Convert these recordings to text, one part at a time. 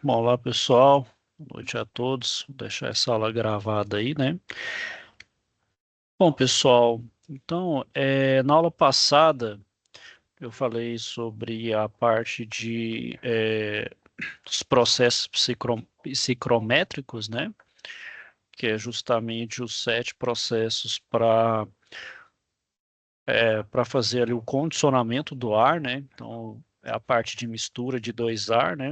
Bom, olá pessoal, boa noite a todos. Vou deixar essa aula gravada aí, né? Bom, pessoal, então, na aula passada eu falei sobre a parte dos processos psicrométricos, né? Que é justamente os 7 processos para fazer ali o condicionamento do ar, né? Então, é a parte de mistura de dois ar, né?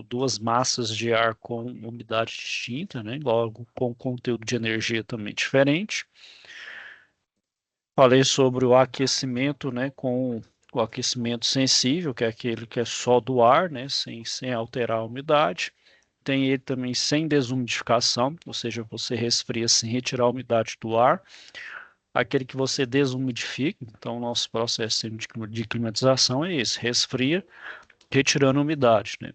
Duas massas de ar com umidade distinta, né? Logo com conteúdo de energia também diferente. Falei sobre o aquecimento, né? Com o aquecimento sensível, que é aquele que é só do ar, né? Sem alterar a umidade. Tem ele também sem desumidificação, ou seja, você resfria sem retirar a umidade do ar. Aquele que você desumidifica, então o nosso processo de climatização é esse, resfria, retirando a umidade, né?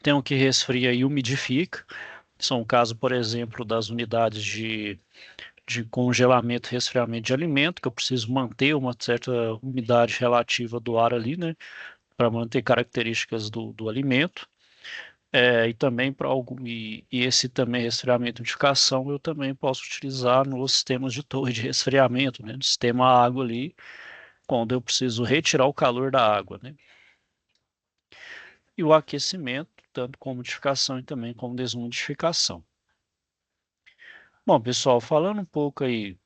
Tem o que resfria e umidifica, são o caso, por exemplo, das unidades de congelamento e resfriamento de alimento, que eu preciso manter uma certa umidade relativa do ar ali, né, para manter características do alimento. E também para algum e esse também resfriamento e umidificação eu também posso utilizar nos sistemas de torre de resfriamento, né, no sistema água ali, quando eu preciso retirar o calor da água, né? E o aquecimento, tanto com umidificação e também com desumidificação. Bom, pessoal, falando um pouco aí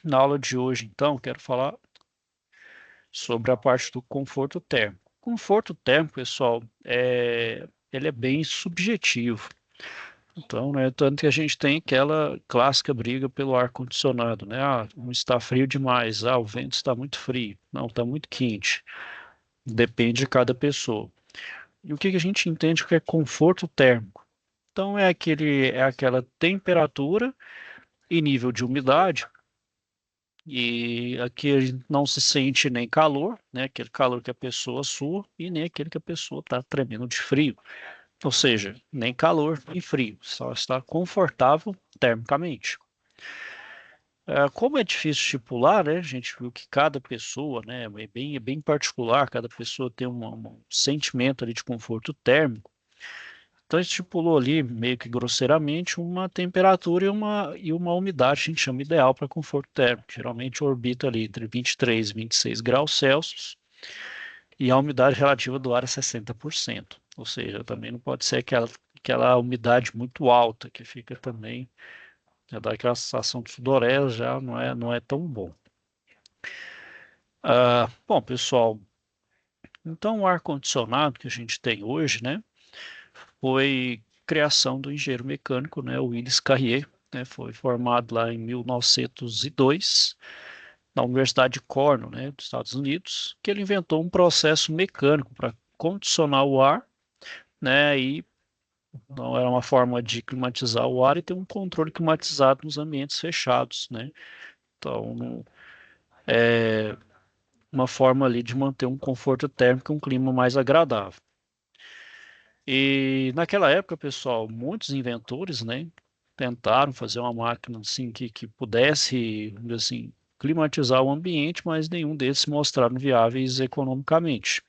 na aula de hoje, então, quero falar sobre a parte do conforto térmico. Conforto térmico, pessoal, ele é bem subjetivo. Então, né, tanto que a gente tem aquela clássica briga pelo ar-condicionado, né? Ah, não está frio demais, o vento está muito frio, não, está muito quente. Depende de cada pessoa. E o que a gente entende que é conforto térmico? Então é aquela temperatura e nível de umidade, e aqui a gente não se sente nem calor, né? Aquele calor que a pessoa sua, e nem aquele que a pessoa está tremendo de frio. Ou seja, nem calor nem frio, só está confortável termicamente. Como é difícil estipular, né? A gente viu que cada pessoa, né, é bem particular, cada pessoa tem um sentimento ali de conforto térmico. Então, estipulou ali, meio que grosseiramente, uma temperatura e uma umidade, a gente chama ideal para conforto térmico. Geralmente orbita ali entre 23 e 26 graus Celsius e a umidade relativa do ar é 60%. Ou seja, também não pode ser aquela umidade muito alta, que fica também, já dá aquela sensação de sudorese, já não é tão bom. Bom, pessoal, então o ar-condicionado que a gente tem hoje, né? Foi criação do engenheiro mecânico, né, Willis Carrier, né, foi formado lá em 1902 na Universidade de Cornell, né, dos Estados Unidos, que ele inventou um processo mecânico para condicionar o ar, né, e não era uma forma de climatizar o ar e ter um controle climatizado nos ambientes fechados, né. Então, uma forma ali de manter um conforto térmico e um clima mais agradável. E naquela época, pessoal, muitos inventores, né, tentaram fazer uma máquina assim que pudesse, vamos dizer assim, climatizar o ambiente, mas nenhum deles se mostraram viáveis economicamente.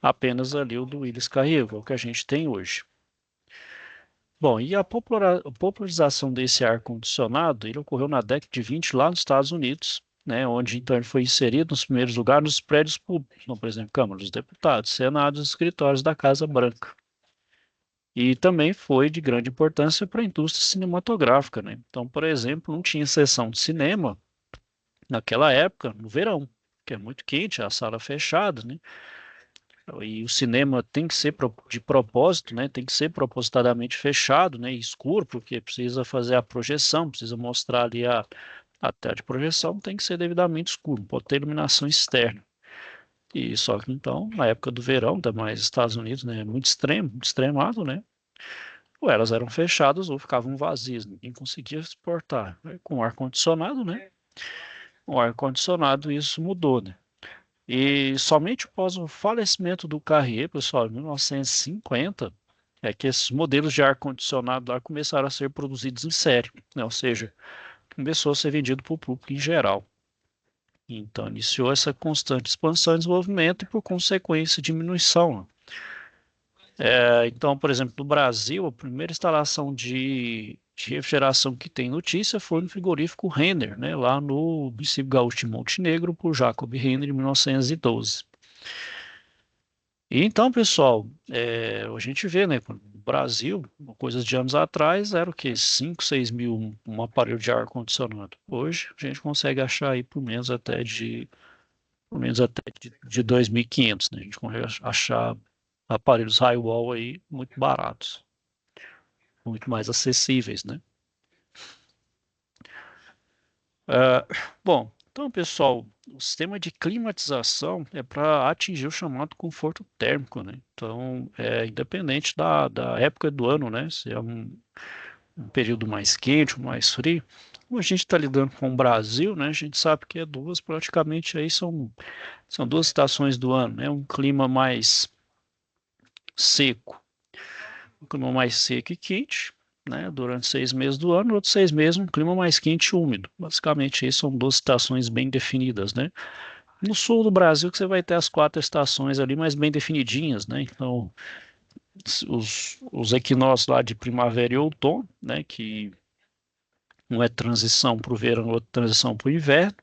Apenas ali o do Willis Carrier, o que a gente tem hoje. Bom, e a popularização desse ar-condicionado, ele ocorreu na década de 20 lá nos Estados Unidos, né, onde então ele foi inserido nos primeiros lugares nos prédios públicos, como, por exemplo, Câmara dos Deputados, Senado e escritórios da Casa Branca. E também foi de grande importância para a indústria cinematográfica, né? Então, por exemplo, não tinha sessão de cinema naquela época, no verão, que é muito quente, a sala fechada, né? E o cinema tem que ser de propósito, né? Tem que ser propositadamente fechado, né? Escuro, porque precisa fazer a projeção, precisa mostrar ali a tela de projeção, tem que ser devidamente escuro, pode ter iluminação externa. E só que então, na época do verão, ainda mais Estados Unidos, né? Muito extremo, muito extremado, né? Ou elas eram fechadas ou ficavam vazias, ninguém conseguia suportar. Com ar-condicionado, né? Com ar-condicionado isso mudou, né? E somente após o falecimento do Carrier, pessoal, em 1950, é que esses modelos de ar-condicionado lá começaram a ser produzidos em série, né? Ou seja, começou a ser vendido para o público em geral. Então, iniciou essa constante expansão e desenvolvimento e, por consequência, diminuição, né, Então, por exemplo, no Brasil, a primeira instalação de refrigeração que tem notícia foi no frigorífico Renner, né, lá no município gaúcho de Montenegro, por Jacob Renner, em 1912. E então, pessoal, a gente vê, né, no Brasil, coisas de anos atrás, era o quê? 5, 6 mil um aparelho de ar-condicionado. Hoje, a gente consegue achar aí por menos até de 2.500, né? A gente consegue achar aparelhos high-wall aí muito baratos, muito mais acessíveis, né? Ah, bom, então, pessoal, o sistema de climatização é para atingir o chamado conforto térmico, né? Então, independente da época do ano, né? Se é um período mais quente ou mais frio, como a gente está lidando com o Brasil, né? A gente sabe que praticamente aí são duas estações do ano, né? Um clima mais seco, um clima mais seco e quente, né? Durante 6 meses do ano, outros 6 meses um clima mais quente e úmido. Basicamente, aí são duas estações bem definidas, né? No sul do Brasil que você vai ter as 4 estações ali mais bem definidinhas, né? Então, os equinócios lá de primavera e outono, né? Que um é transição para o verão, outro transição para o inverno,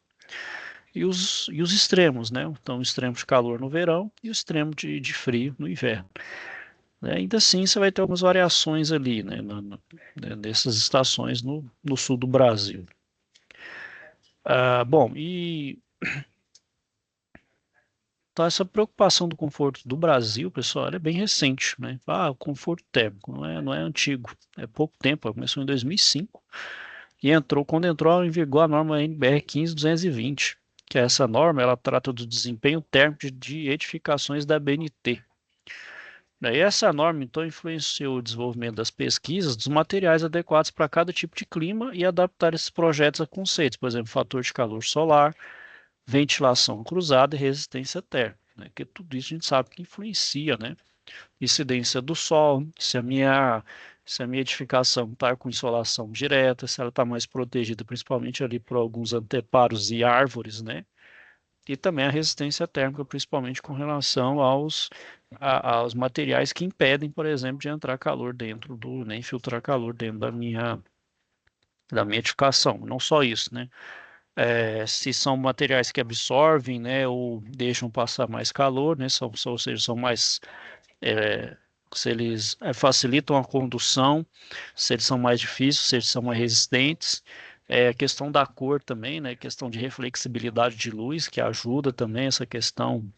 e os extremos, né? Então, o extremo de calor no verão e o extremo de frio no inverno. Ainda assim, você vai ter algumas variações ali, né, nessas estações no sul do Brasil. Bom, e então essa preocupação do conforto do Brasil, pessoal, ela é bem recente, né? O conforto térmico não é antigo, é pouco tempo, começou em 2005 e quando entrou em vigor a norma NBR 15220, que é essa norma, ela trata do desempenho térmico de edificações da BNT. Daí essa norma, então, influenciou o desenvolvimento das pesquisas dos materiais adequados para cada tipo de clima e adaptar esses projetos a conceitos, por exemplo, fator de calor solar, ventilação cruzada e resistência térmica, né? Porque tudo isso a gente sabe que influencia, né? Incidência do sol, se a minha edificação está com insolação direta, se ela está mais protegida, principalmente ali por alguns anteparos e árvores, né? E também a resistência térmica, principalmente com relação aos materiais que impedem, por exemplo, de entrar calor né, infiltrar calor dentro da minha edificação. Não só isso, né? Se são materiais que absorvem, né, ou deixam passar mais calor, né, ou seja, são mais, é, se eles facilitam a condução, se eles são mais difíceis, se eles são mais resistentes. A questão da cor também, né? Questão de reflexibilidade de luz, que ajuda também essa questão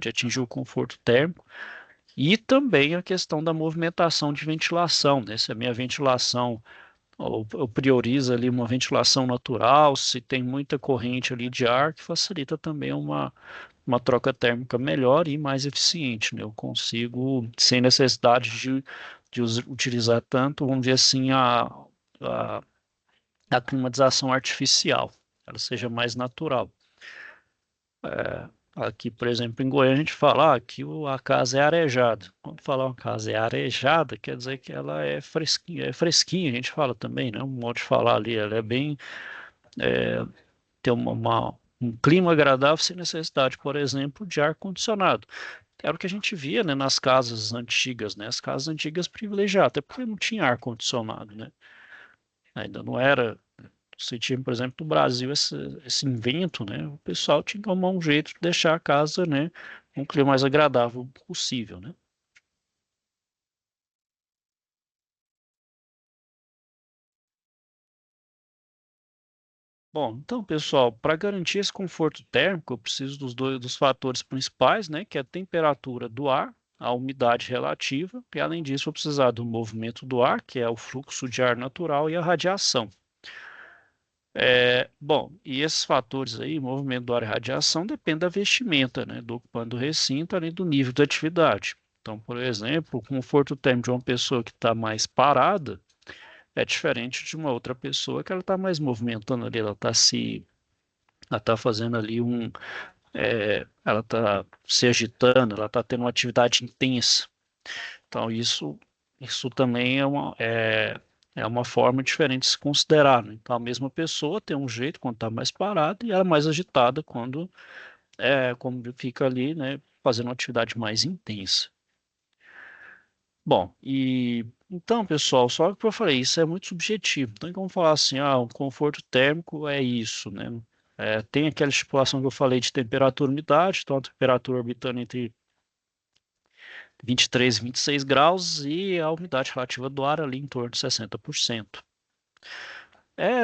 de atingir o conforto térmico. E também a questão da movimentação de ventilação, né? Se a minha ventilação, eu priorizo ali uma ventilação natural, se tem muita corrente ali de ar, que facilita também uma troca térmica melhor e mais eficiente, né? Eu consigo, sem necessidade de utilizar tanto, vamos dizer assim, a, a climatização artificial, ela seja mais natural. Aqui, por exemplo, em Goiânia, a gente fala que a casa é arejada. Quando falar uma casa é arejada, quer dizer que ela é fresquinha, a gente fala também, né? Um modo de falar ali, ela é bem, tem um clima agradável sem necessidade, por exemplo, de ar-condicionado. Era o que a gente via, né, nas casas antigas, né? As casas antigas privilegiadas, até porque não tinha ar-condicionado, né? Ainda não era. Você tinha, por exemplo, no Brasil esse invento, né? O pessoal tinha que arrumar um jeito de deixar a casa, né, um clima mais agradável possível, né? Bom, então, pessoal, para garantir esse conforto térmico, eu preciso dos fatores principais, né, que é a temperatura do ar, a umidade relativa, e além disso, eu precisar do movimento do ar, que é o fluxo de ar natural, e a radiação. Bom, e esses fatores aí, movimento do ar e radiação, depende da vestimenta, né, do ocupante do recinto, além do nível de atividade. Então, por exemplo, o conforto térmico de uma pessoa que está mais parada é diferente de uma outra pessoa que ela está mais movimentando ali, ela está fazendo ali ela está se agitando, ela está tendo uma atividade intensa. Então, isso também é uma forma diferente de se considerar, né? Então, a mesma pessoa tem um jeito quando está mais parada e ela é mais agitada quando fica ali, né, fazendo uma atividade mais intensa. Bom, então, pessoal, só que eu falei, isso é muito subjetivo. Então, como falar assim, o conforto térmico é isso, né? Tem aquela estipulação que eu falei de temperatura e umidade, então a temperatura orbitando entre 23 e 26 graus e a umidade relativa do ar ali em torno de 60%.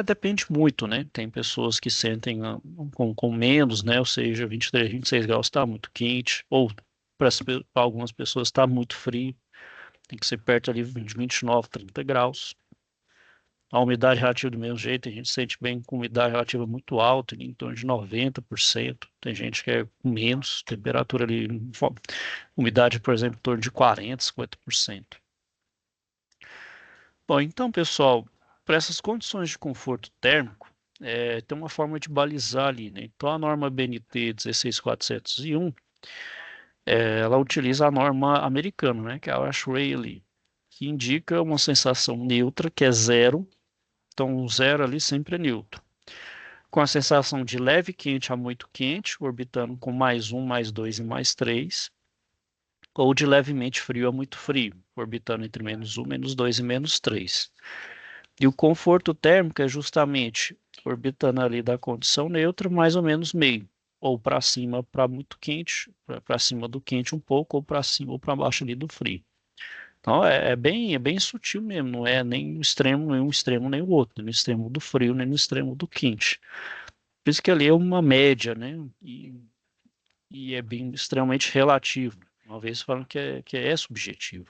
Depende muito, né? Tem pessoas que sentem com menos, né? Ou seja, 23, 26 graus está muito quente, ou para algumas pessoas está muito frio, tem que ser perto ali de 29, 30 graus. A umidade relativa do mesmo jeito, a gente sente bem com umidade relativa muito alta, em torno de 90%. Tem gente que é com menos, temperatura ali, umidade, por exemplo, em torno de 40, 50%. Bom, então, pessoal, para essas condições de conforto térmico, tem uma forma de balizar ali, né? Então, a norma BNT 16401, ela utiliza a norma americana, né? Que é a ASHRAE ali, que indica uma sensação neutra, que é zero. Então, zero ali sempre é neutro. Com a sensação de leve quente a muito quente, orbitando com +1, +2 e +3, ou de levemente frio a muito frio, orbitando entre -1, -2 e -3. E o conforto térmico é justamente orbitando ali da condição neutra, mais ou menos meio, ou para cima para muito quente, para cima do quente um pouco, ou para cima ou para baixo ali do frio. Então é bem sutil mesmo, não é nem o extremo, nem um extremo nem o outro, nem no extremo do frio, nem no extremo do quente. Por isso que ali é uma média, né? E é bem extremamente relativo. Uma vez falam que é subjetivo.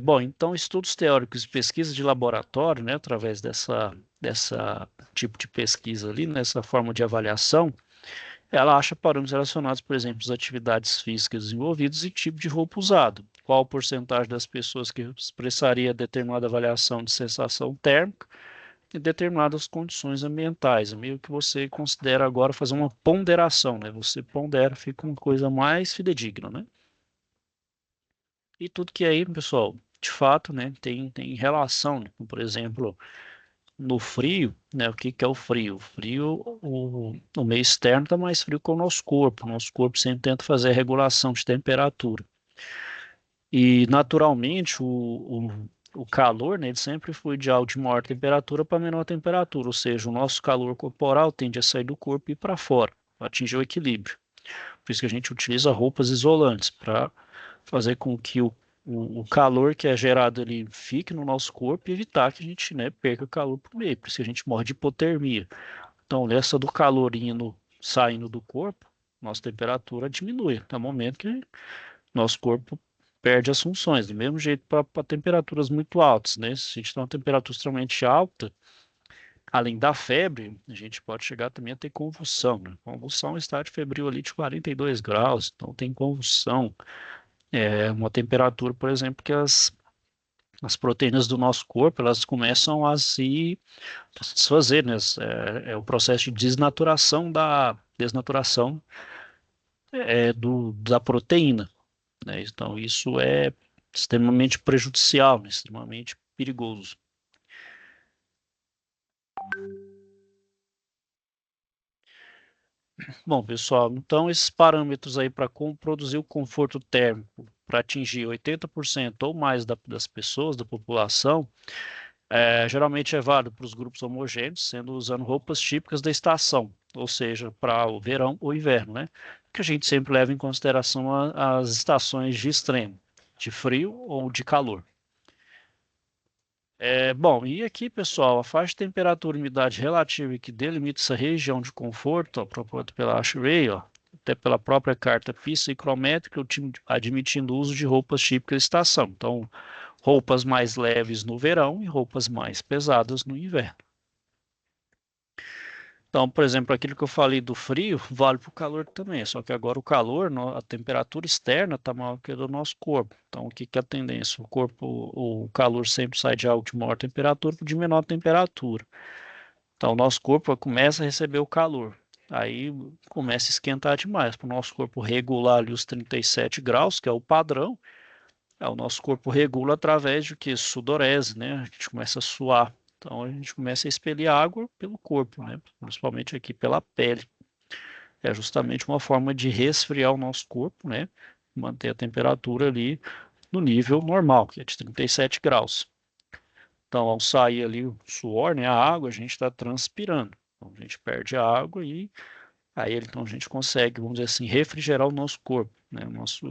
Bom, então estudos teóricos e pesquisa de laboratório, né, através dessa tipo de pesquisa ali, nessa forma de avaliação, ela acha parâmetros relacionados, por exemplo, às atividades físicas desenvolvidas e tipo de roupa usada. Qual a porcentagem das pessoas que expressaria determinada avaliação de sensação térmica em determinadas condições ambientais. É meio que você considera agora fazer uma ponderação, né? Você pondera, fica uma coisa mais fidedigna, né? E tudo que aí, pessoal, de fato, né, tem relação, né? Por exemplo, no frio, né, o que que é o frio? O frio, o meio externo está mais frio que o nosso corpo. O nosso corpo sempre tenta fazer a regulação de temperatura. E, naturalmente, o calor, né, ele sempre foi de algo de maior temperatura para menor temperatura, ou seja, o nosso calor corporal tende a sair do corpo e ir para fora, para atingir o equilíbrio. Por isso que a gente utiliza roupas isolantes, para fazer com que o calor que é gerado ali fique no nosso corpo e evitar que a gente, né, perca calor por meio. Por isso que a gente morre de hipotermia. Então, essa do calor indo, saindo do corpo, nossa temperatura diminui. Até o momento que nosso corpo perde as funções. Do mesmo jeito para temperaturas muito altas, né? Se a gente tem uma temperatura extremamente alta, além da febre, a gente pode chegar também a ter convulsão, né? Convulsão é um estado febril ali de 42 graus, então tem convulsão. É uma temperatura, por exemplo, que as proteínas do nosso corpo, elas começam a se desfazer, né? É o processo de desnaturação da proteína, né? Então, isso é extremamente prejudicial, né? Extremamente perigoso. Bom, pessoal, então esses parâmetros aí para produzir o conforto térmico para atingir 80% ou mais das pessoas, da população, geralmente é válido para os grupos homogêneos, sendo usando roupas típicas da estação, ou seja, para o verão ou inverno, né? Que a gente sempre leva em consideração as estações de extremo, de frio ou de calor. Bom, e aqui, pessoal, a faixa de temperatura e umidade relativa que delimita essa região de conforto, ó, proposta pela ASHRAE, ó, até pela própria carta psicométrica, admitindo o uso de roupas típicas de estação. Então, roupas mais leves no verão e roupas mais pesadas no inverno. Então, por exemplo, aquilo que eu falei do frio, vale para o calor também, só que agora o calor, a temperatura externa está maior que a do nosso corpo. Então, o que que é a tendência? O calor sempre sai de algo de maior temperatura para de menor temperatura. Então, o nosso corpo começa a receber o calor. Aí começa a esquentar demais. Para o nosso corpo regular ali os 37 graus, que é o padrão, o nosso corpo regula através de que? Sudorese, né? A gente começa a suar. Então a gente começa a expelir água pelo corpo, né? Principalmente aqui pela pele. É justamente uma forma de resfriar o nosso corpo, né? manter a temperatura ali no nível normal, que é de 37 graus. Então, ao sair ali o suor, né, a água, a gente está transpirando. Então, a gente perde a água e aí então a gente consegue, vamos dizer assim, refrigerar o nosso corpo, né?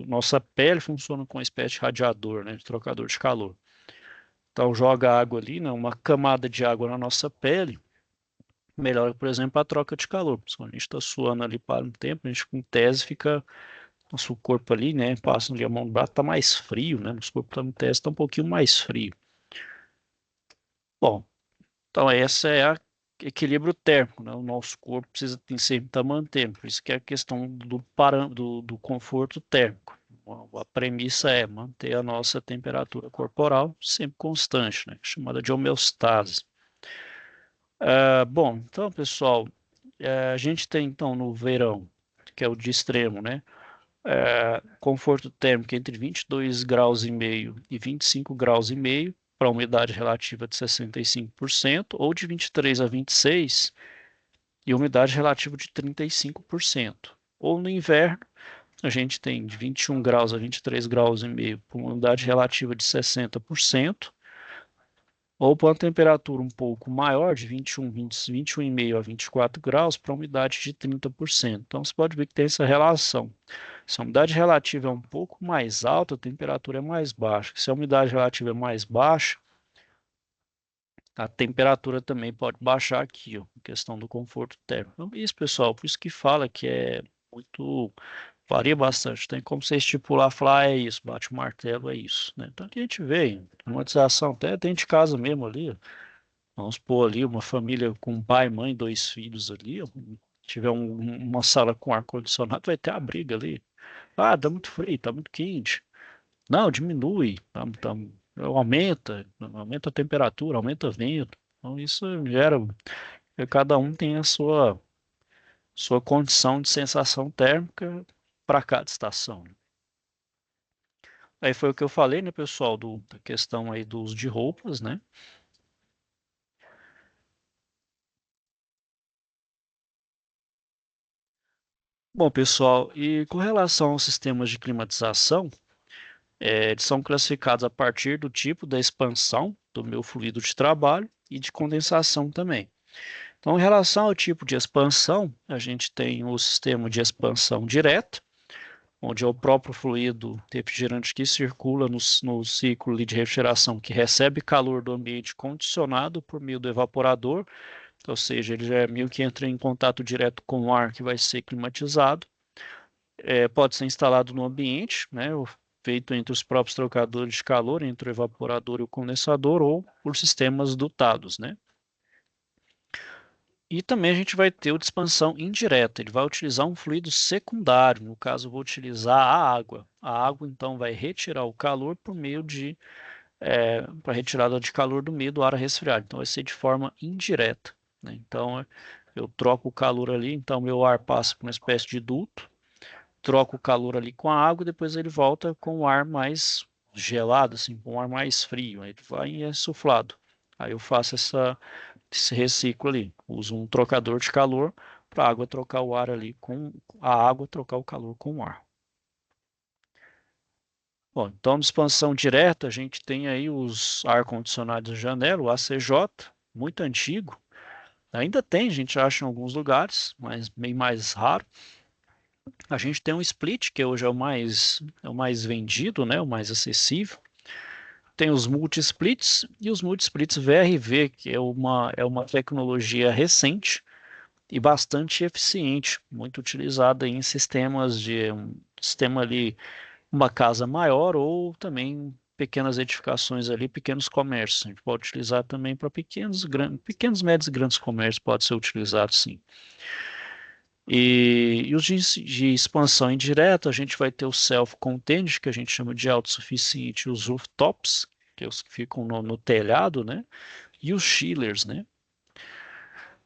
Nossa pele funciona com uma espécie de radiador, né, de trocador de calor. Então, joga água ali, né, uma camada de água na nossa pele, melhora, por exemplo, a troca de calor. Porque quando a gente está suando ali para um tempo, a gente com tese fica, nosso corpo ali, né, passa ali a mão no braço, está mais frio, né? Nosso corpo está em tese, está um pouquinho mais frio. Bom, então essa é a equilíbrio térmico, né? O nosso corpo precisa sempre estar mantendo, por isso que é a questão do conforto térmico. A premissa é manter a nossa temperatura corporal sempre constante, né? Chamada de homeostase. Bom, então, pessoal, a gente tem então no verão, que é o de extremo, né? Conforto térmico entre 22 graus e meio e 25 graus e meio, para umidade relativa de 65%, ou de 23 a 26 e umidade relativa de 35%. Ou no inverno, a gente tem de 21 graus a 23 graus e meio, com umidade relativa de 60%, ou para uma temperatura um pouco maior, de 21,5 a 24 graus, para umidade de 30%. Então, você pode ver que tem essa relação. Se a umidade relativa é um pouco mais alta, a temperatura é mais baixa. Se a umidade relativa é mais baixa, a temperatura também pode baixar aqui, ó, questão do conforto térmico. Então, isso, pessoal, por isso que fala que é muito, varia bastante. Tem como você estipular, falar, é isso, bate o martelo, é isso, né? Então, aqui a gente vê, climatização até dentro de casa mesmo ali, ó. Vamos pôr ali uma família com pai, mãe, dois filhos ali, ó. Tiver uma sala com ar-condicionado, vai ter a briga ali. Ah, tá muito frio, tá muito quente. Não, diminui, aumenta a temperatura, aumenta o vento. Então isso gera, cada um tem a sua condição de sensação térmica para cada estação. Aí foi o que eu falei, né, pessoal, da questão aí do uso de roupas, né? Bom, pessoal, e com relação aos sistemas de climatização, eles são classificados a partir do tipo da expansão do meu fluido de trabalho e de condensação também. Então, em relação ao tipo de expansão, a gente tem o sistema de expansão direta, onde é o próprio fluido refrigerante que circula no ciclo de refrigeração, que recebe calor do ambiente condicionado por meio do evaporador, ou seja, ele já é meio que entra em contato direto com o ar que vai ser climatizado. Pode ser instalado no ambiente, né, feito entre os próprios trocadores de calor, entre o evaporador e o condensador, ou por sistemas dotados, né? E também a gente vai ter o de expansão indireta, ele vai utilizar um fluido secundário, no caso eu vou utilizar a água. A água então vai retirar o calor por meio para retirada de calor do meio do ar resfriado, então vai ser de forma indireta, né? Então eu troco o calor ali, então meu ar passa por uma espécie de duto, troco o calor ali com a água e depois ele volta com o ar mais gelado, assim, com o ar mais frio, aí ele vai e é suflado. Aí eu faço esse reciclo ali. Uso um trocador de calor para a água trocar o ar ali com a água trocar o calor com o ar. Bom, então de expansão direta a gente tem aí os ar-condicionados de janela, o ACJ, muito antigo. Ainda tem, a gente acha em alguns lugares, mas bem mais raro. A gente tem um split, que hoje é o mais vendido, né, o mais acessível. Tem os multi-splits e os multi-splits VRV, que é uma tecnologia recente e bastante eficiente, muito utilizada em sistemas de um sistema ali, uma casa maior ou também pequenas edificações ali, pequenos comércios. A gente pode utilizar também para pequenos, médios e grandes comércios, pode ser utilizado sim. E os de expansão indireta, a gente vai ter o self-contained, que a gente chama de autossuficiente, os rooftops, que é os que ficam no telhado, né? E os chillers, né?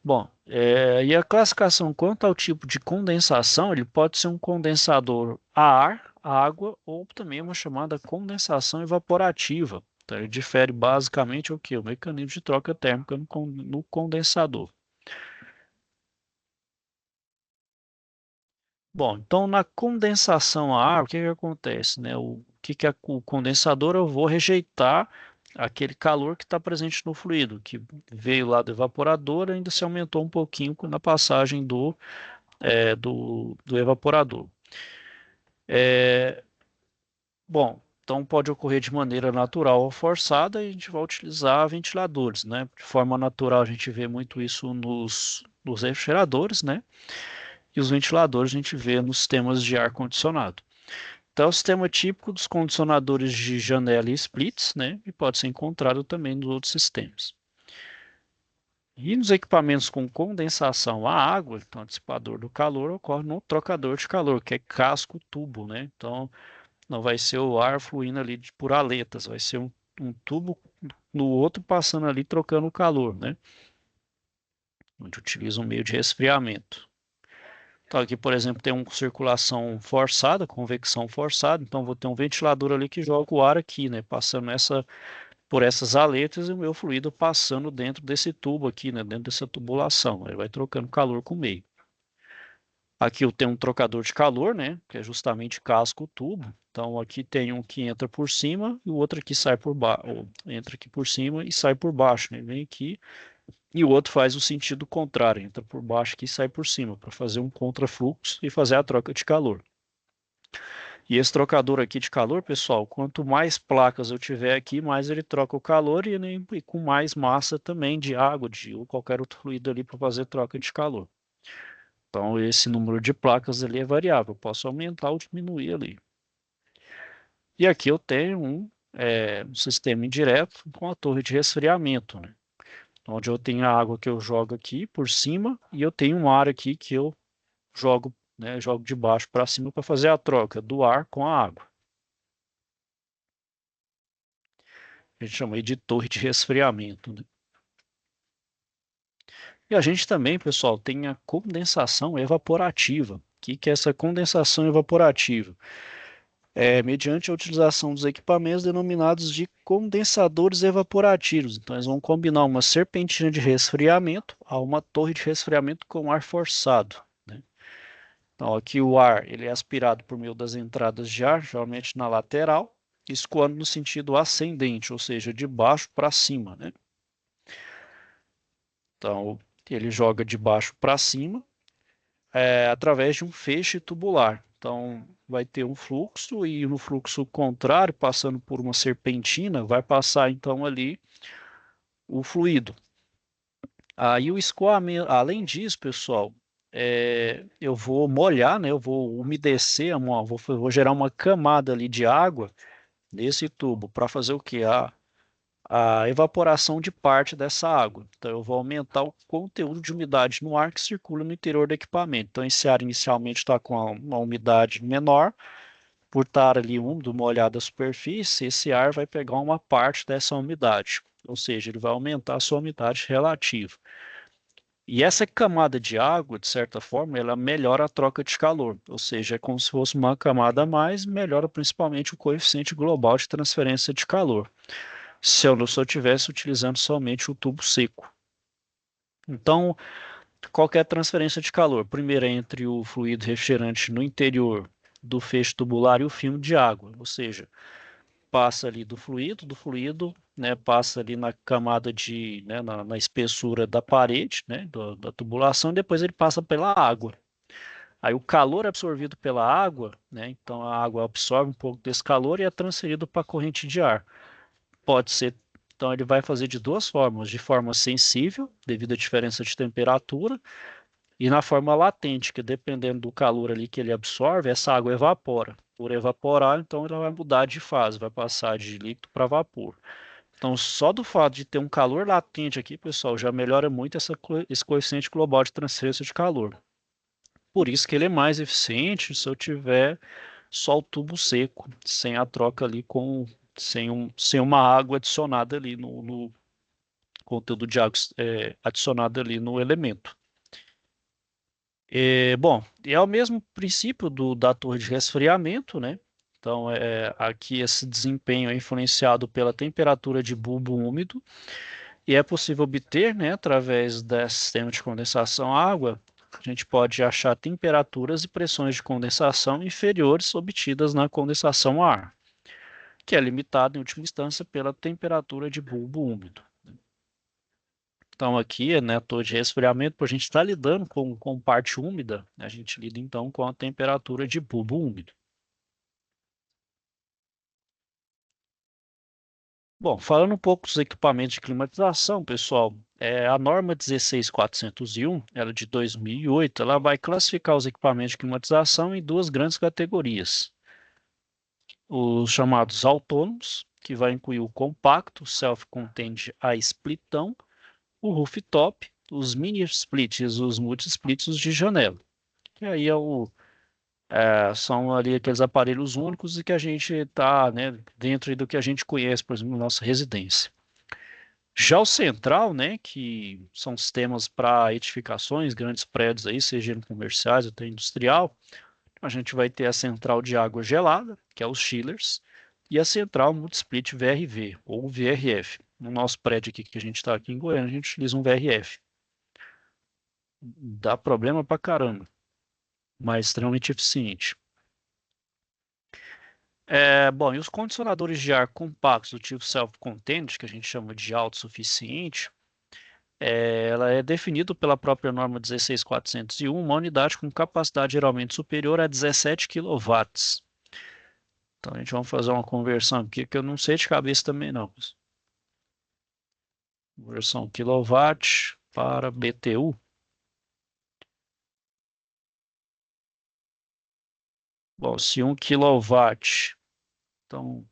Bom, e a classificação quanto ao tipo de condensação, ele pode ser um condensador a ar, a água, ou também uma chamada condensação evaporativa. Então, ele difere basicamente o que? O mecanismo de troca térmica no condensador. Bom, então na condensação a ar, o que que acontece, né? O que que é o condensador? Eu vou rejeitar aquele calor que está presente no fluido, que veio lá do evaporador, ainda se aumentou um pouquinho na passagem do evaporador. Bom, então pode ocorrer de maneira natural ou forçada, e a gente vai utilizar ventiladores, né? De forma natural, a gente vê muito isso nos refrigeradores, né? E os ventiladores a gente vê nos sistemas de ar-condicionado. Então, é o sistema típico dos condicionadores de janela e splits, né? E pode ser encontrado também nos outros sistemas. E nos equipamentos com condensação a água, então, o dissipador do calor ocorre no trocador de calor, que é casco-tubo, né? Então, não vai ser o ar fluindo ali por aletas, vai ser um tubo no outro passando ali trocando o calor, né? Onde utiliza um meio de resfriamento. Então aqui, por exemplo, tem uma circulação forçada, convecção forçada, então vou ter um ventilador ali que joga o ar aqui, né? Passando por essas aletas e o meu fluido passando dentro desse tubo aqui, né? Dentro dessa tubulação. Ele vai trocando calor com o meio. Aqui eu tenho um trocador de calor, né? Que é justamente casco-tubo. Então aqui tem um que entra por cima e o outro aqui sai por baixo. Entra aqui por cima e sai por baixo, né? Vem aqui e o outro faz o sentido contrário, entra por baixo aqui e sai por cima, para fazer um contrafluxo e fazer a troca de calor. E esse trocador aqui de calor, pessoal, quanto mais placas eu tiver aqui, mais ele troca o calor e com mais massa também de água, de ou qualquer outro fluido ali para fazer troca de calor. Então, esse número de placas ali é variável, eu posso aumentar ou diminuir ali. E aqui eu tenho um sistema indireto com a torre de resfriamento, né? Onde eu tenho a água que eu jogo aqui por cima e eu tenho um ar aqui que eu jogo, né, jogo de baixo para cima para fazer a troca do ar com a água. A gente chama aí de torre de resfriamento, né? E a gente também, pessoal, tem a condensação evaporativa. O que que é essa condensação evaporativa? É mediante a utilização dos equipamentos denominados de condensadores evaporativos. Então, eles vão combinar uma serpentina de resfriamento a uma torre de resfriamento com ar forçado, né? Então, aqui o ar ele é aspirado por meio das entradas de ar, geralmente na lateral, escoando no sentido ascendente, ou seja, de baixo para cima, né? Então, ele joga de baixo para cima, através de um feixe tubular. Então, vai ter um fluxo e no fluxo contrário, passando por uma serpentina, vai passar então ali o fluido. Aí o escoamento, além disso, pessoal, eu vou molhar, né? Eu vou umedecer, vou gerar uma camada ali de água nesse tubo para fazer o quê? A evaporação de parte dessa água. Então, eu vou aumentar o conteúdo de umidade no ar que circula no interior do equipamento. Então, esse ar inicialmente está com uma umidade menor, por estar ali úmido, molhado a superfície, esse ar vai pegar uma parte dessa umidade, ou seja, ele vai aumentar a sua umidade relativa. E essa camada de água, de certa forma, ela melhora a troca de calor, ou seja, é como se fosse uma camada a mais, melhora principalmente o coeficiente global de transferência de calor se eu estivesse utilizando somente o tubo seco. Então, qualquer transferência de calor, primeiro é entre o fluido refrigerante no interior do feixe tubular e o filme de água, ou seja, passa ali do fluido, né, passa ali na camada né, na espessura da parede, né, da tubulação, e depois ele passa pela água. Aí o calor absorvido pela água, né, então a água absorve um pouco desse calor e é transferido para a corrente de ar. Pode ser, então ele vai fazer de duas formas, de forma sensível, devido à diferença de temperatura, e na forma latente, que dependendo do calor ali que ele absorve, essa água evapora. Por evaporar, então ela vai mudar de fase, vai passar de líquido para vapor. Então, só do fato de ter um calor latente aqui, pessoal, já melhora muito esse coeficiente global de transferência de calor. Por isso que ele é mais eficiente se eu tiver só o tubo seco, sem a troca ali sem uma água adicionada ali no conteúdo de água adicionado ali no elemento. Bom, é o mesmo princípio da torre de resfriamento, né? Então, aqui esse desempenho é influenciado pela temperatura de bulbo úmido e é possível obter, né, através desse sistema de condensação água, a gente pode achar temperaturas e pressões de condensação inferiores obtidas na condensação a ar, que é limitado, em última instância, pela temperatura de bulbo úmido. Então, aqui, né, a torre de resfriamento, por a gente estar lidando com parte úmida, a gente lida, então, com a temperatura de bulbo úmido. Bom, falando um pouco dos equipamentos de climatização, pessoal, a norma 16401, ela é de 2008, ela vai classificar os equipamentos de climatização em duas grandes categorias. Os chamados autônomos, que vai incluir o compacto, self-contained a splitão, o rooftop, os mini splits, os multi splits de janela. Que aí são ali aqueles aparelhos únicos e que a gente está, né, dentro do que a gente conhece, por exemplo, na nossa residência. Já o central, né, que são sistemas para edificações, grandes prédios aí, seja comerciais ou até industrial, a gente vai ter a central de água gelada, que é os chillers, e a central multisplit VRV, ou VRF. No nosso prédio aqui, que a gente está aqui em Goiânia, a gente utiliza um VRF. Dá problema pra caramba, mas extremamente eficiente. Bom, e os condicionadores de ar compactos do tipo self-contained, que a gente chama de autossuficiente, ela é definido pela própria norma 16401, uma unidade com capacidade geralmente superior a 17 kW. Então a gente vai fazer uma conversão aqui que eu não sei de cabeça também não. Conversão quilowatt para BTU. Bom, se 1 kW, então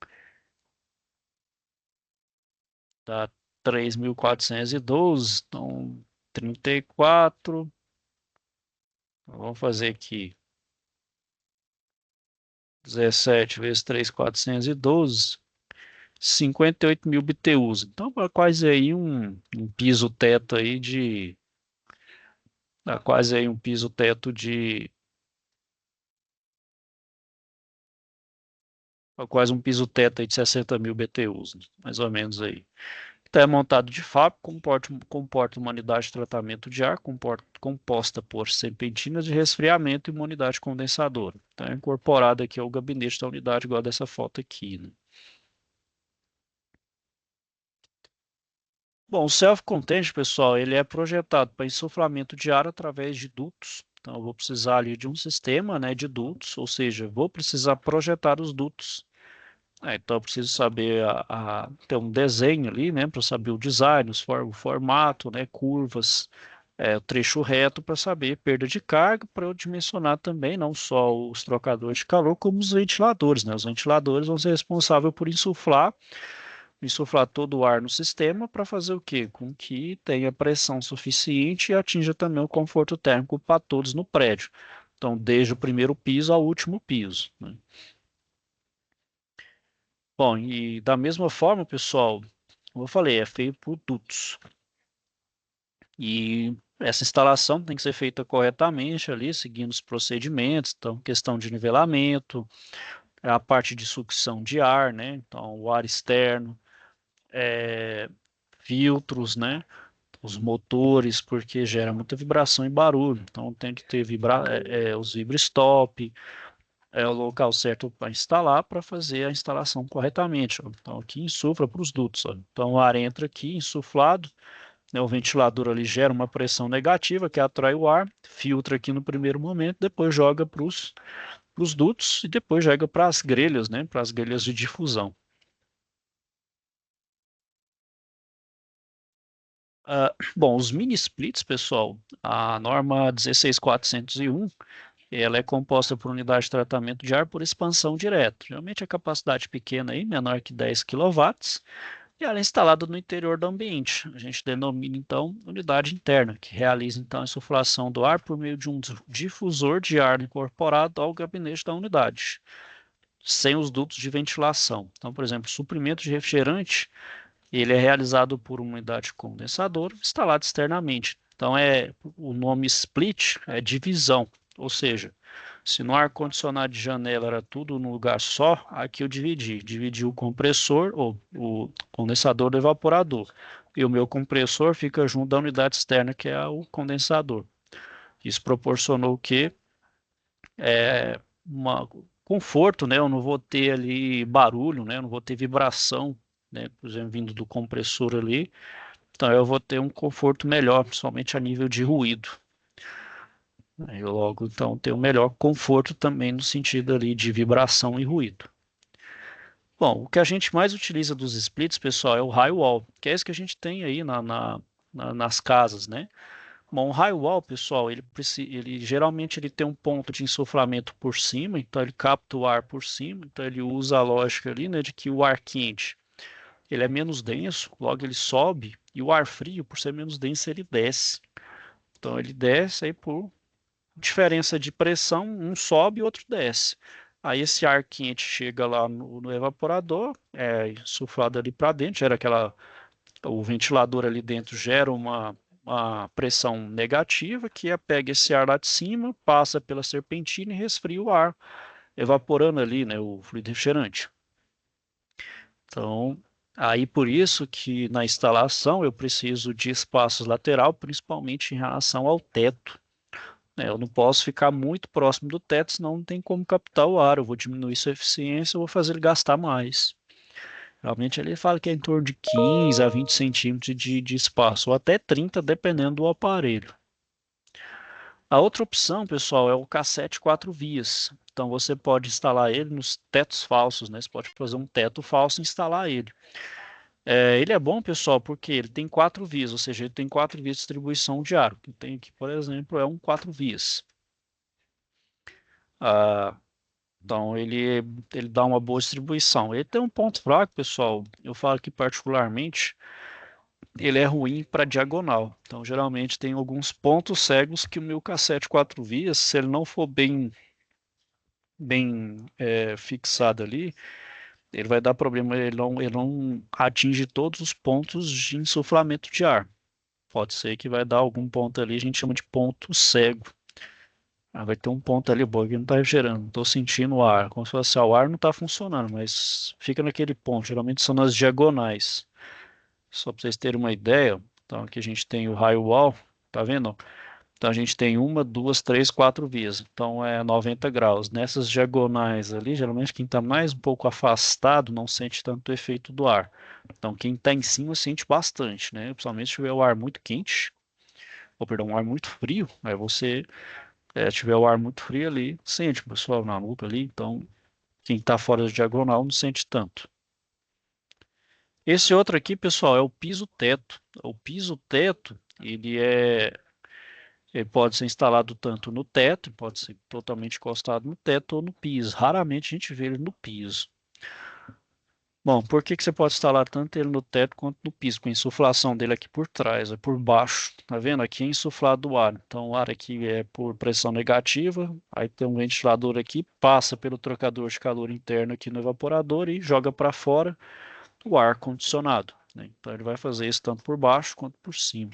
dá 3.412, então 34. Vamos fazer aqui 17 vezes 3.412, 58 mil BTUs. Então, é quase aí um piso-teto aí de. Dá quase aí um piso-teto de. Quase um piso-teto aí de 60 mil BTUs, né? Mais ou menos aí. Então, é montado de fábrica, comporta uma unidade de tratamento de ar, composta por serpentinas de resfriamento e uma unidade condensadora. Então, é incorporado aqui ao gabinete da unidade, igual dessa foto aqui, né? Bom, o self-contained, pessoal, ele é projetado para insuflamento de ar através de dutos. Então, eu vou precisar ali de um sistema, né, de dutos, ou seja, vou precisar projetar os dutos. Então, eu preciso saber ter um desenho ali, né, para saber o design, o formato, né, curvas, o trecho reto para saber perda de carga, para eu dimensionar também não só os trocadores de calor, como os ventiladores, né? Os ventiladores vão ser responsáveis por insuflar todo o ar no sistema para fazer o quê? Com que tenha pressão suficiente e atinja também o conforto térmico para todos no prédio. Então, desde o primeiro piso ao último piso, né? Bom, e da mesma forma, pessoal, como eu falei, é feito por dutos. E essa instalação tem que ser feita corretamente ali, seguindo os procedimentos. Então, questão de nivelamento, a parte de sucção de ar, né? Então, o ar externo, filtros, né? Os motores, porque gera muita vibração e barulho. Então tem que ter os vibra-stop, o local certo para instalar, para fazer a instalação corretamente. Ó. Então aqui insufla para os dutos. Ó. Então o ar entra aqui, insuflado, né, o ventilador ali gera uma pressão negativa que atrai o ar, filtra aqui no primeiro momento, depois joga para os dutos e depois joga para as grelhas, né, para as grelhas de difusão. Bom, os mini splits, pessoal, a norma 16401, ela é composta por unidade de tratamento de ar por expansão direta. Geralmente a capacidade pequena aí, menor que 10 kW, e ela é instalada no interior do ambiente. A gente denomina então unidade interna, que realiza então a insuflação do ar por meio de um difusor de ar incorporado ao gabinete da unidade, sem os dutos de ventilação. Então, por exemplo, suprimento de refrigerante ele é realizado por uma unidade condensadora instalada externamente. Então, o nome split é divisão, ou seja, se no ar-condicionado de janela era tudo num lugar só, aqui eu dividi o compressor, ou o condensador do evaporador, e o meu compressor fica junto da unidade externa, que é o condensador. Isso proporcionou o quê? Conforto, né? Eu não vou ter ali barulho, né? Eu não vou ter vibração, né? Por exemplo, vindo do compressor ali. Então eu vou ter um conforto melhor, principalmente a nível de ruído. Eu logo então tenho um melhor conforto também no sentido ali de vibração e ruído. Bom, o que a gente mais utiliza dos splits, pessoal, é o high wall, que é esse que a gente tem aí nas casas, né? Bom, o high wall, pessoal, ele geralmente ele tem um ponto de insuflamento por cima, então ele capta o ar por cima, então ele usa a lógica ali, né, de que o ar quente ele é menos denso, logo ele sobe, e o ar frio, por ser menos denso, ele desce. Então ele desce aí por diferença de pressão, um sobe e outro desce. Aí esse ar quente chega lá no evaporador, é insuflado ali para dentro, o ventilador ali dentro gera uma pressão negativa que pega esse ar lá de cima, passa pela serpentina e resfria o ar, evaporando ali, né, o fluido refrigerante. Então, aí por isso que na instalação eu preciso de espaços lateral, principalmente em relação ao teto, né? Eu não posso ficar muito próximo do teto, senão não tem como captar o ar. Eu vou diminuir sua eficiência, eu vou fazer ele gastar mais. Realmente ele fala que é em torno de 15 a 20 centímetros de espaço, ou até 30, dependendo do aparelho. A outra opção, pessoal, é o cassete 4 vias. Então você pode instalar ele nos tetos falsos, né? Você pode fazer um teto falso e instalar ele. Ele é bom, pessoal, porque ele tem 4 vias, ou seja, ele tem 4 vias de distribuição de ar. O que tem aqui, por exemplo, é um 4 vias. Ah, então ele dá uma boa distribuição. Ele tem um ponto fraco, pessoal. Eu falo que particularmente ele é ruim para diagonal. Então, geralmente tem alguns pontos cegos que o meu cassete 4 vias, se ele não for bem fixado ali, ele vai dar problema, ele não atinge todos os pontos de insuflamento de ar. Pode ser que vai dar algum ponto ali, a gente chama de ponto cego. Vai ter um ponto ali, bom, que não está gerando, não estou sentindo o ar, como se fosse o ar não está funcionando, mas fica naquele ponto, geralmente são nas diagonais. Só para vocês terem uma ideia, então aqui a gente tem o raio wall, tá vendo? Então a gente tem uma, duas, três, quatro vias. Então é 90 graus. Nessas diagonais ali, geralmente quem está mais um pouco afastado não sente tanto o efeito do ar. Então quem está em cima sente bastante, né? Principalmente se tiver o ar muito quente, ou perdão, um ar muito frio, aí você tiver o ar muito frio ali, sente, o pessoal na nuca ali. Então quem está fora da diagonal não sente tanto. Esse outro aqui, pessoal, é o piso-teto. O piso-teto, ele pode ser instalado tanto no teto, pode ser totalmente encostado no teto ou no piso. Raramente a gente vê ele no piso. Bom, por que que você pode instalar tanto ele no teto quanto no piso? Com a insuflação dele aqui por trás, é por baixo. Tá vendo? Aqui é insuflado o ar. Então o ar aqui é por pressão negativa. Aí tem um ventilador aqui, passa pelo trocador de calor interno aqui no evaporador e joga para fora o ar condicionado, né? Então ele vai fazer isso tanto por baixo quanto por cima.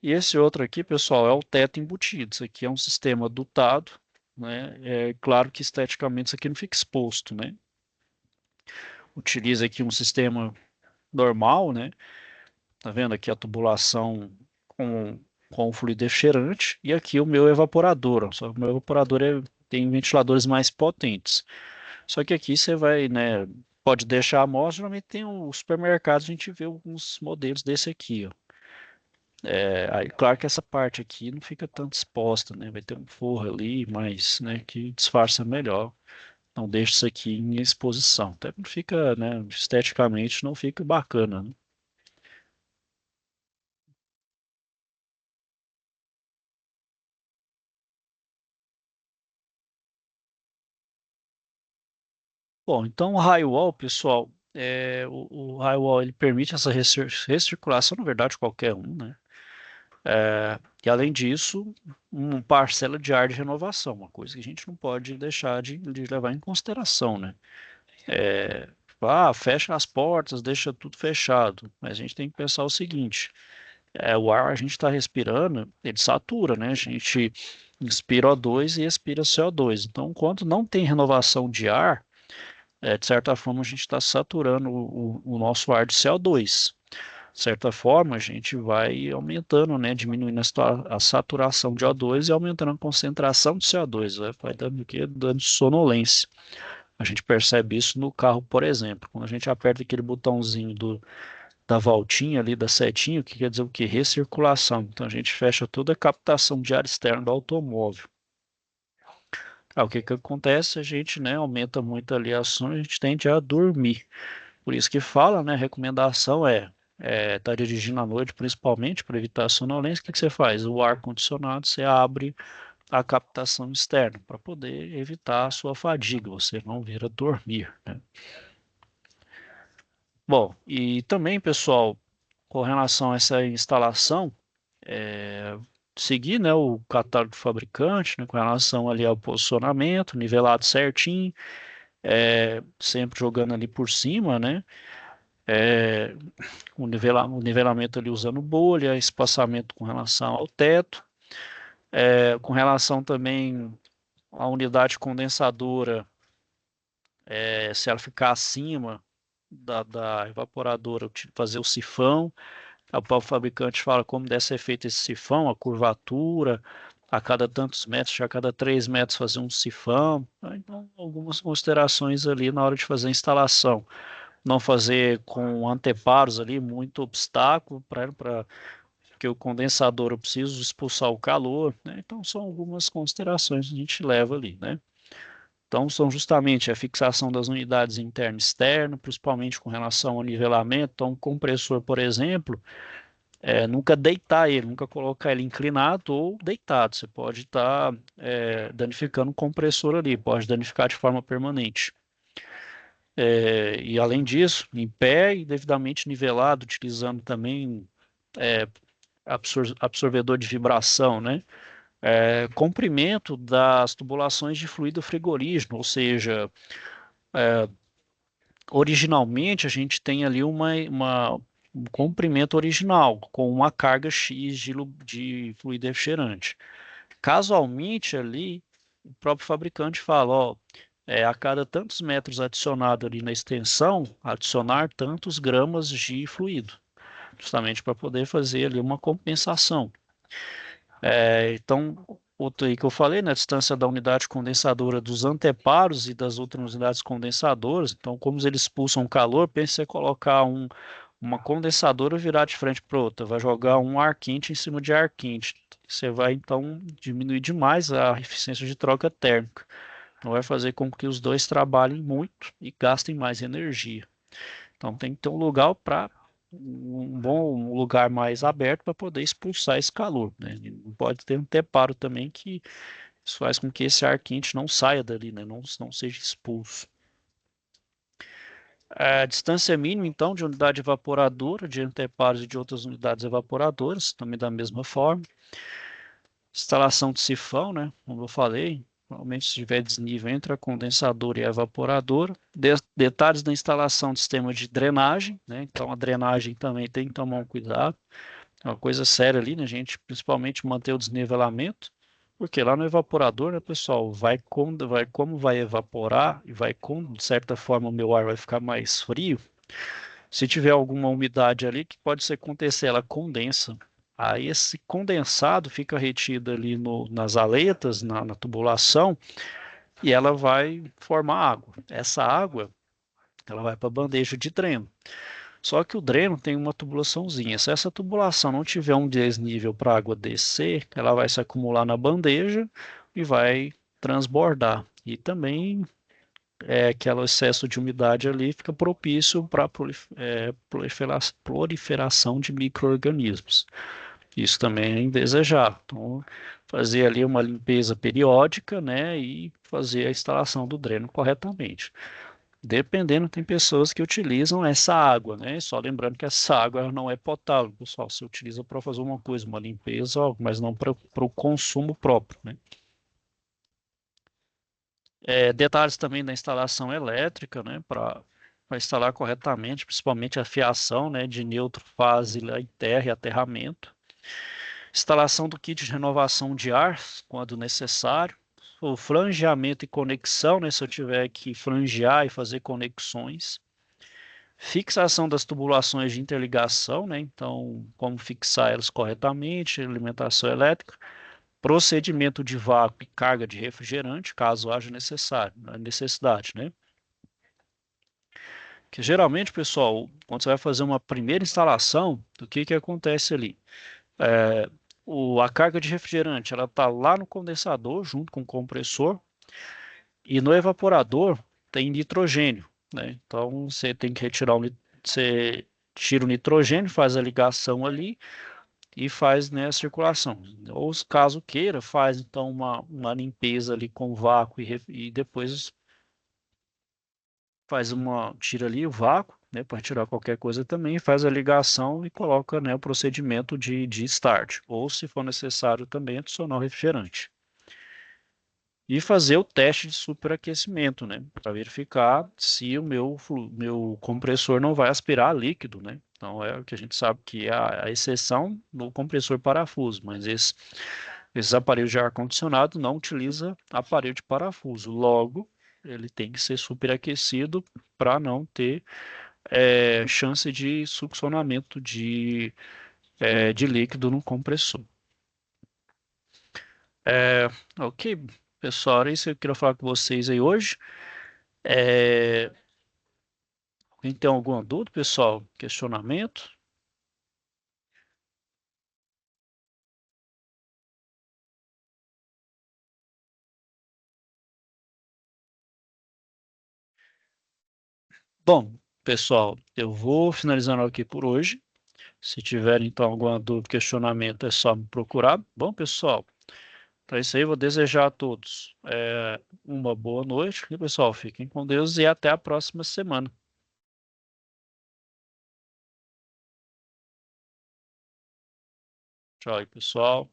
E esse outro aqui, pessoal, é o teto embutido. Isso aqui é um sistema dutado, né? É claro que esteticamente isso aqui não fica exposto, né? Utiliza aqui um sistema normal, né? Tá vendo aqui a tubulação com, com o fluido refrigerante e aqui o meu evaporador, ó. Só que o meu evaporador tem ventiladores mais potentes. Só que aqui você vai, né? Pode deixar a amostra, geralmente tem os supermercados, a gente vê alguns modelos desse aqui, ó. Aí, claro que essa parte aqui não fica tanto exposta, né? Vai ter um forro ali, mas, né, que disfarça melhor. Não deixa isso aqui em exposição. Até não fica, né, esteticamente não fica bacana, né? Bom, então o high wall, pessoal, o high wall ele permite essa recirculação, na verdade, qualquer um, né? E além disso, uma parcela de ar de renovação, uma coisa que a gente não pode deixar de levar em consideração, né? Fecha as portas, deixa tudo fechado. Mas a gente tem que pensar o seguinte: o ar a gente está respirando, ele satura, né? A gente inspira O2 e expira CO2. Então, quando não tem renovação de ar, de certa forma a gente está saturando o nosso ar de CO2. De certa forma, a gente vai aumentando, né, diminuindo a saturação de O2 e aumentando a concentração de CO2, vai dando o quê? Dando sonolência. A gente percebe isso no carro, por exemplo. Quando a gente aperta aquele botãozinho da voltinha ali, da setinha, o que quer dizer o quê? Recirculação. Então a gente fecha toda a captação de ar externo do automóvel. O que que acontece? A gente, né, aumenta muito ali a ação, a gente tende a dormir. Por isso que fala, né, a recomendação tá dirigindo à noite, principalmente, para evitar a sonolência, o que que você faz? O ar-condicionado, você abre a captação externa, para poder evitar a sua fadiga, você não vir a dormir, né? Bom, e também, pessoal, com relação a essa instalação, é, seguir, né, o catálogo do fabricante, né, com relação ali ao posicionamento, nivelado certinho, sempre jogando ali por cima, né, é, o nivelamento ali usando bolha, espaçamento com relação ao teto, com relação também à unidade condensadora, se ela ficar acima da evaporadora, fazer o sifão. O próprio fabricante fala como deve ser feito esse sifão, a curvatura, a cada tantos metros, a cada 3 metros fazer um sifão. Então, algumas considerações ali na hora de fazer a instalação. Não fazer com anteparos ali, muito obstáculo para que o condensador eu preciso expulsar o calor, né? Então, são algumas considerações que a gente leva ali, né? Então, são justamente a fixação das unidades interno e externo, principalmente com relação ao nivelamento. Então, um compressor, por exemplo, nunca deitar ele, nunca colocar ele inclinado ou deitado. Você pode estar danificando o compressor ali, pode danificar de forma permanente. E além disso, em pé e devidamente nivelado, utilizando também é, absorvedor de vibração, né? Comprimento das tubulações de fluido frigorígeno, ou seja, originalmente a gente tem ali um comprimento original com uma carga X de fluido refrigerante. Casualmente ali, o próprio fabricante fala, ó, a cada tantos metros adicionado ali na extensão, adicionar tantos gramas de fluido, justamente para poder fazer ali uma compensação. Então, outro aí que eu falei, né, a distância da unidade condensadora dos anteparos e das outras unidades condensadoras. Então, como eles expulsam calor, pense em você colocar uma condensadora virar de frente para outra, vai jogar um ar quente em cima de ar quente. Você vai então diminuir demais a eficiência de troca térmica. Então, vai fazer com que os dois trabalhem muito e gastem mais energia. Então tem que ter um lugar para um lugar mais aberto para poder expulsar esse calor, né? E não pode ter um anteparo também que isso faz com que esse ar quente não saia dali, né? Não seja expulso. A distância mínima, então, de unidade evaporadora, de anteparos e de outras unidades evaporadoras, também da mesma forma. Instalação de sifão, né? Como eu falei, normalmente se tiver desnível entre a condensadora e a evaporadora. Detalhes da instalação de sistema de drenagem, né? Então a drenagem também tem que tomar um cuidado. É uma coisa séria ali, né, gente? Principalmente manter o desnivelamento, porque lá no evaporador, né, pessoal, como vai evaporar e de certa forma o meu ar vai ficar mais frio. Se tiver alguma umidade ali, que pode ser acontecer, ela condensa. Aí esse condensado fica retido ali nas aletas, na tubulação, e ela vai formar água. Essa água, ela vai para a bandeja de dreno. Só que o dreno tem uma tubulaçãozinha. Se essa tubulação não tiver um desnível para a água descer, ela vai se acumular na bandeja e vai transbordar. E também aquele excesso de umidade ali fica propício para a proliferação de micro-organismos. Isso também é indesejável. Então, fazer ali uma limpeza periódica, né, e fazer a instalação do dreno corretamente. Dependendo, tem pessoas que utilizam essa água, né? Só lembrando que essa água não é potável, pessoal. Você utiliza para fazer uma coisa, uma limpeza, mas não para o consumo próprio, né? Detalhes também da instalação elétrica, né? Para instalar corretamente, principalmente a fiação, né? De neutro, fase lá em terra e aterramento. Instalação do kit de renovação de ar, quando necessário. O frangeamento e conexão, né? Se eu tiver que frangear e fazer conexões. Fixação das tubulações de interligação, né? Então, como fixar elas corretamente, alimentação elétrica, procedimento de vácuo e carga de refrigerante, caso haja necessidade, né? Que geralmente, pessoal, quando você vai fazer uma primeira instalação, o que que acontece ali? É, a carga de refrigerante, ela está lá no condensador, junto com o compressor, e no evaporador tem nitrogênio, né? Então, você tem que retirar você tira o nitrogênio, faz a ligação ali e faz, né, a circulação. Ou caso queira, faz então uma limpeza ali com vácuo e depois tira ali o vácuo, né, para tirar qualquer coisa também, faz a ligação e coloca, né, o procedimento de start, ou se for necessário também adicionar o refrigerante. E fazer o teste de superaquecimento, né, para verificar se o meu compressor não vai aspirar líquido, né. Então é o que a gente sabe que é a exceção do compressor parafuso, mas esses aparelhos de ar-condicionado não utiliza aparelho de parafuso. Logo, ele tem que ser superaquecido para não ter chance de succionamento de líquido no compressor. É, ok, pessoal, era isso que eu queria falar com vocês aí hoje. É, alguém tem alguma dúvida, pessoal? Questionamento? Bom, pessoal, eu vou finalizando aqui por hoje. Se tiver então alguma dúvida, questionamento, é só me procurar. Bom, pessoal, então é isso aí. Vou desejar a todos uma boa noite. E, pessoal, fiquem com Deus e até a próxima semana. Tchau aí, pessoal.